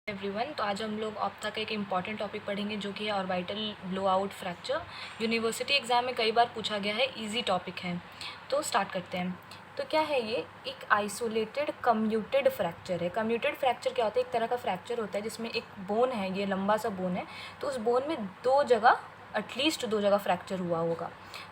Everyone, तो आज हम लोग ऑप्था का एक इम्पॉर्टेंट टॉपिक पढ़ेंगे जो कि है orbital blowout fracture. University exam में कई बार पूछा गया है, इजी टॉपिक है। तो स्टार्ट करते हैं। तो क्या है ये? एक आइसोलेटेड कम्यूटेड फ्रैक्चर है। कम्यूटेड फ्रैक्चर क्या होता है? एक तरह का फ्रैक्चर होता है जिसमें एक बोन है, ये लंबा सा बोन है, तो उस बोन में दो जगह, एटलीस्ट दो जगह फ्रैक्चर हुआ होगा।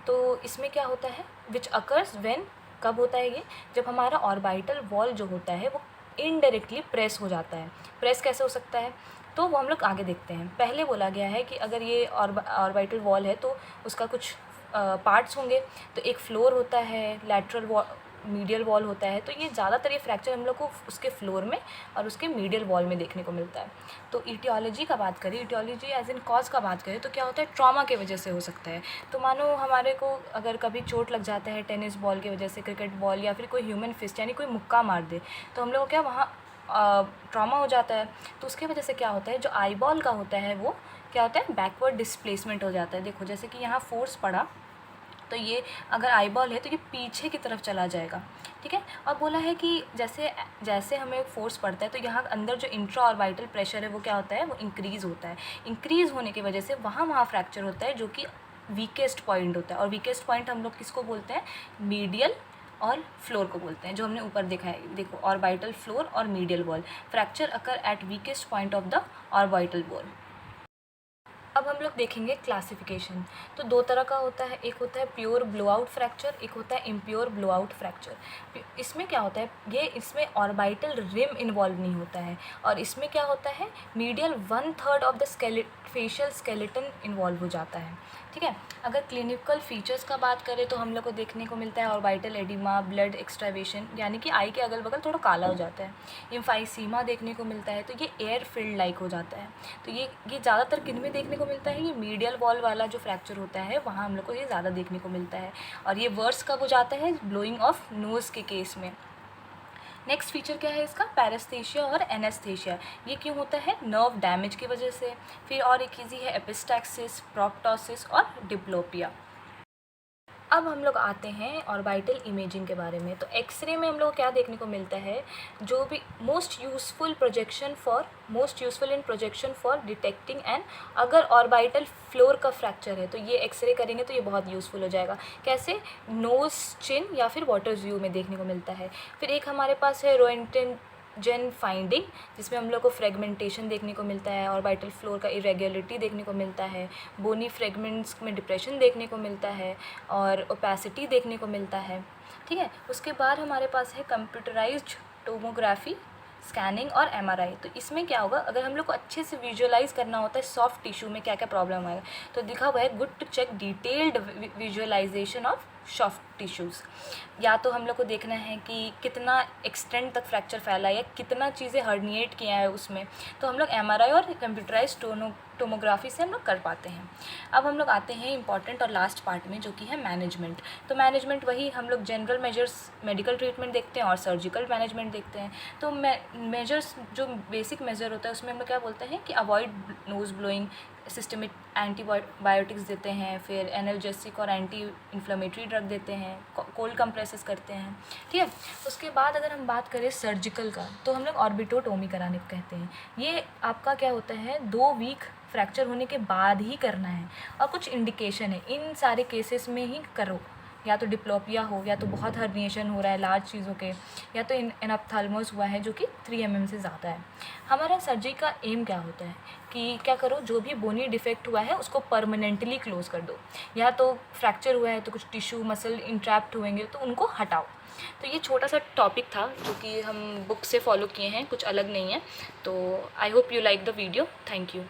तो इसमें क्या होता है? विच अकर्स व्हेन, कब होता है ये? जब हमारा ऑर्बिटल वॉल जो होता है वो इनडायरेक्टली प्रेस हो जाता है। प्रेस कैसे हो सकता है? तो वो हम लोग आगे देखते हैं। पहले बोला गया है कि अगर ये ऑर्बिटल वॉल है तो उसका कुछ पार्ट्स होंगे। तो एक फ्लोर होता है, लैटरल वॉल, मीडियल वॉल होता है। तो ये ज़्यादातर ये फ्रैक्चर हम लोग को उसके फ्लोर में और उसके मीडियल वॉल में देखने को मिलता है। तो ईटियोलॉजी का बात करें, ईटियोलॉजी एज इन कॉज का बात करें तो क्या होता है? ट्रॉमा की वजह से हो सकता है। तो मानो हमारे को अगर कभी चोट लग जाता है टेनिस बॉल की वजह से, क्रिकेट बॉल, या फिर कोई ह्यूमन फिस्ट यानी कोई मुक्का मार दे, तो हम लोग को क्या वहाँ ट्रॉमा हो जाता है। तो उसके वजह से क्या होता है? जो आई बॉल का होता है वो क्या होता है? बैकवर्ड डिस्प्लेसमेंट हो जाता है। देखो जैसे कि यहाँ फोर्स पड़ा, तो ये अगर आई बॉल है तो ये पीछे की तरफ चला जाएगा, ठीक है। और बोला है कि जैसे जैसे हमें फोर्स पड़ता है तो यहाँ अंदर जो इंट्रा ऑर्बिटल प्रेशर है वो क्या होता है? वो इंक्रीज़ होता है। इंक्रीज़ होने की वजह से वहाँ फ्रैक्चर होता है जो कि वीकेस्ट पॉइंट होता है। और वीकेस्ट पॉइंट हम लोग किसको बोलते हैं? मीडियल और फ्लोर को बोलते हैं, जो हमने ऊपर देखा है। देखो, ऑर्बिटल फ्लोर और medial wall, fracture occur at weakest point of the orbital wall. अब हम लोग देखेंगे क्लासिफिकेशन। तो दो तरह का होता है, एक होता है प्योर ब्लोआउट फ्रैक्चर, एक होता है इम्प्योर ब्लोआउट फ्रैक्चर। इसमें क्या होता है? ये इसमें ऑर्बिटल रिम इन्वॉल्व नहीं होता है। और इसमें क्या होता है? Medial 1/3 of the facial skeleton involve हो जाता है, ठीक है। अगर क्लिनिकल फीचर्स का बात करें तो हम लोग को देखने को मिलता है ऑर्बिटल एडिमा, ब्लड एक्सट्रावेशन, यानी कि आई के अगल बगल थोड़ा काला हो जाता है। इम्फाइसीमा देखने को मिलता है, तो ये एयर फिल्ड लाइक हो जाता है। तो ये ज़्यादातर किन में देखने को मिलता है? ये मीडियल वॉल वाला जो फ्रैक्चर होता है वहाँ हम लोग को ये ज़्यादा देखने को मिलता है। और ये वर्स कब हो जाता है? ब्लोइंग ऑफ नोज़ के केस में। नेक्स्ट फीचर क्या है इसका? पैरास्थेशिया और एनेस्थेशिया। ये क्यों होता है? नर्व डैमेज की वजह से। फिर और एक ईजी है एपिस्टैक्सिस, प्रोप्टोसिस और डिप्लोपिया। अब हम लोग आते हैं ऑर्बिटल इमेजिंग के बारे में। तो एक्सरे में हम लोग क्या देखने को मिलता है? जो भी most useful in projection for detecting and, अगर ऑर्बिटल फ्लोर का फ्रैक्चर है तो ये एक्सरे करेंगे तो ये बहुत यूज़फुल हो जाएगा। कैसे? नोज, चिन या फिर वाटर व्यू में देखने को मिलता है। फिर एक हमारे पास है रोएंटन जेन फाइंडिंग, जिसमें हम लोग को फ्रेगमेंटेशन देखने को मिलता है, ऑर्बिटल फ्लोर का इरेगुलरिटी देखने को मिलता है, बोनी फ्रेगमेंट्स में डिप्रेशन देखने को मिलता है और ओपेसिटी देखने को मिलता है, ठीक है। उसके बाद हमारे पास है कंप्यूटराइज्ड टोमोग्राफी, स्कैनिंग और एमआरआई। तो इसमें क्या होगा? अगर हम लोग को अच्छे से विजुअलाइज करना होता है सॉफ्ट टिश्यू में क्या क्या प्रॉब्लम आएगा, तो लिखा हुआ है good to check detailed visualisation of soft tissues. या तो हम लोग को देखना है कि कितना एक्सटेंड तक फ्रैक्चर फैला है या कितना चीज़ें हर्निएट किया है उसमें, तो हम लोग एमआरआई और कंप्यूटराइज टोमोग्राफी से हम लोग कर पाते हैं। अब हम लोग आते हैं इंपॉर्टेंट और लास्ट पार्ट में, जो कि है मैनेजमेंट। तो मैनेजमेंट वही हम लोग जनरल मेजर्स, मेडिकल ट्रीटमेंट देखते हैं और सर्जिकल मैनेजमेंट देखते हैं। तो मेजर्स, जो बेसिक मेजर होता है उसमें हम लोग क्या बोलते हैं कि avoid nose blowing, systemic antibiotics देते हैं, फिर एनाल्जेसिक और एंटी इन्फ्लेमेटरी ड्रग देते हैं, कोल्ड कंप्रेसेस करते हैं, ठीक है। उसके बाद अगर हम बात करें सर्जिकल का, तो हम लोग ऑर्बिटोटोमी कराने को कहते हैं। ये आपका क्या होता है? 2 वीक फ्रैक्चर होने के बाद ही करना है और कुछ इंडिकेशन है, इन सारे केसेस में ही करो। या तो डिप्लोपिया हो, या तो बहुत हर्निएशन हो रहा है लार्ज चीज़ों के, या तो एनाप्थाल्मोस हुआ है जो कि 3 mm से ज़्यादा है। हमारा सर्जरी का एम क्या होता है कि क्या करो? जो भी बोनी डिफेक्ट हुआ है उसको परमानेंटली क्लोज कर दो, या तो फ्रैक्चर हुआ है तो कुछ टिश्यू मसल इंट्रैप्ट होंगे तो उनको हटाओ। तो ये छोटा सा टॉपिक था जो कि हम बुक से फॉलो किए हैं, कुछ अलग नहीं है। तो I hope you like the video. Thank you.